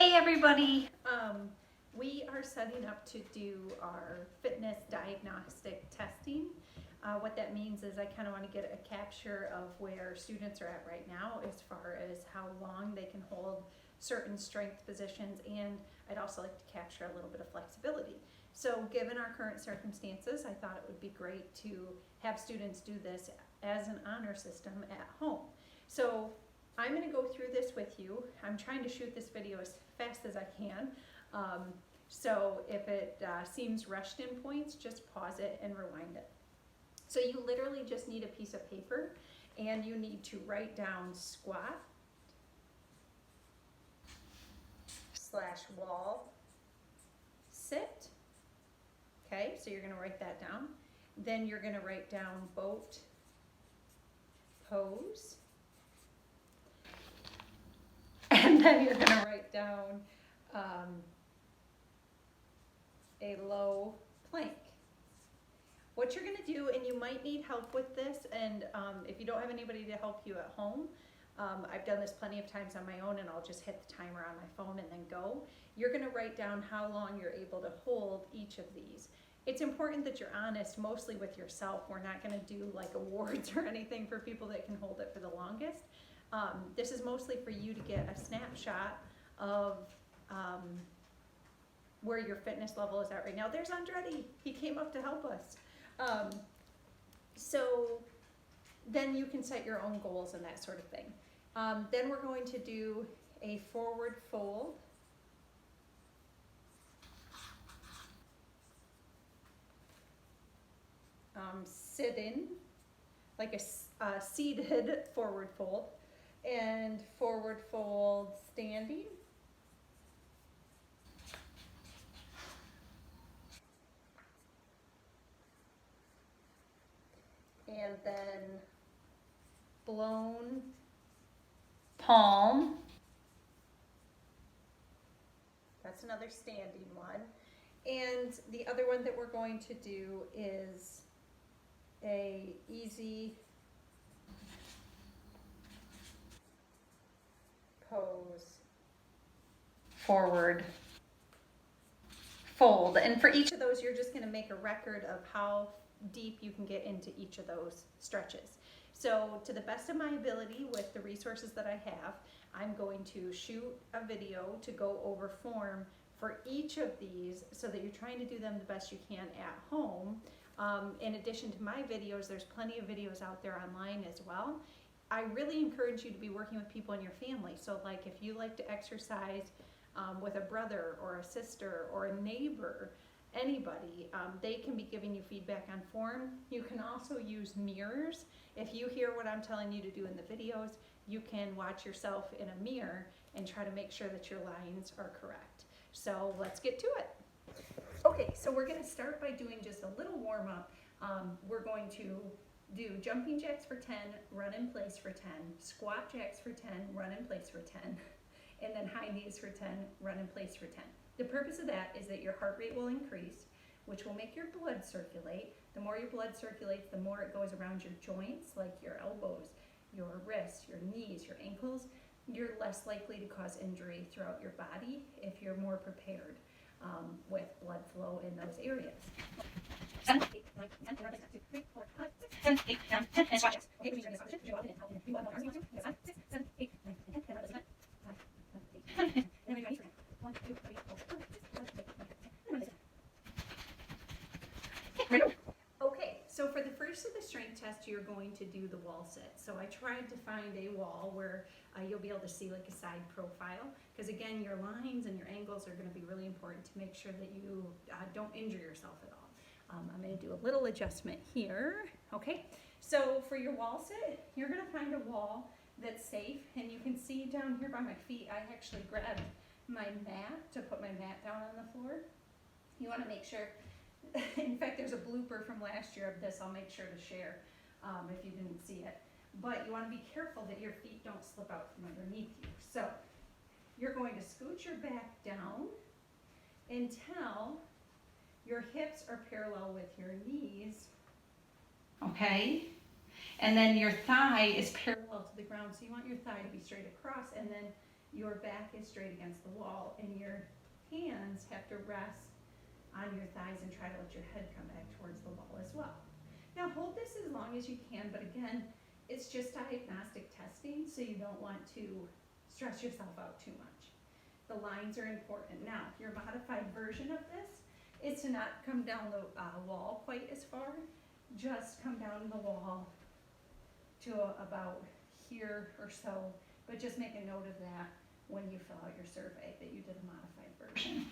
Hey everybody! We are setting up to do our fitness diagnostic testing. What that means is I kind of want to get a capture of where students are at right now as far as how long they can hold certain strength positions, and I'd also like to capture a little bit of flexibility. So given our current circumstances, I thought it would be great to have students do this as an honor system at home. So I'm going to go through this with you. I'm trying to shoot this video as fast as I can. So if it seems rushed in points, just pause it and rewind it. So you literally just need a piece of paper and you need to write down squat / wall sit. Okay, so you're going to write that down. Then you're going to write down boat pose. And then you're going to write down a low plank. What you're going to do, and you might need help with this, and if you don't have anybody to help you at home, I've done this plenty of times on my own, and I'll just hit the timer on my phone and then go. You're going to write down how long you're able to hold each of these. It's important that you're honest mostly with yourself. We're not going to do like awards or anything for people that can hold it for the longest. This is mostly for you to get a snapshot of where your fitness level is at right now. There's Andretti. He came up to help us. So then you can set your own goals and that sort of thing. Then we're going to do a forward fold. Sit in, like a seated forward fold, and forward fold standing. And then blown palm. That's another standing one. And the other one that we're going to do is a easy pose forward fold. And for each of those, you're just going to make a record of how deep you can get into each of those stretches. So to the best of my ability with the resources that I have, I'm going to shoot a video to go over form for each of these so that you're trying to do them the best you can at home. In addition to my videos, there's plenty of videos out there online as well. I really encourage you to be working with people in your family. So like if you like to exercise with a brother or a sister or a neighbor, anybody, they can be giving you feedback on form. You can also use mirrors. If you hear what I'm telling you to do in the videos, you can watch yourself in a mirror and try to make sure that your lines are correct. So let's get to it. Okay, so we're going to start by doing just a little warm up. We're going to do jumping jacks for 10, run in place for 10, squat jacks for 10, run in place for 10, and then high knees for 10, run in place for 10. The purpose of that is that your heart rate will increase, which will make your blood circulate. The more your blood circulates, the more it goes around your joints, like your elbows, your wrists, your knees, your ankles. You're less likely to cause injury throughout your body if you're more prepared with blood flow in those areas. 7, 8, 9, 10, 11, 12, 3, 4, 5, 6, 7, 8, 9, 10, and squat jacks. Okay, please join this opposition. You want 5, 6, 7, 8, 9, 10, 11, 12, 5, 7, 8, 9, 10. And then we're going to do 1, 2, 3, 4, 5, 6, 7, 8, 9, 10. And then okay, so for the first of the strength test, you're going to do the wall sit. So I tried to find a wall where you'll be able to see like a side profile, because again, your lines and your angles are going to be really important to make sure that you don't injure yourself at all. I'm going to do a little adjustment here. Okay, so for your wall sit, you're going to find a wall that's safe, and you can see down here by my feet, I actually grabbed my mat to put my mat down on the floor. You want to make sure, in fact, there's a blooper from last year of this I'll make sure to share if you didn't see it. But you want to be careful that your feet don't slip out from underneath you. So you're going to scoot your back down until your hips are parallel with your knees. Okay? And then your thigh is parallel to the ground. So you want your thigh to be straight across, and then your back is straight against the wall and your hands have to rest on your thighs and try to let your head come back towards the wall as well. Now hold this as long as you can, but again, it's just diagnostic testing, so you don't want to stress yourself out too much. The lines are important. Now, your modified version of this is to not come down the wall quite as far, just come down the wall to about here or so, but just make a note of that when you fill out your survey that you did a modified version.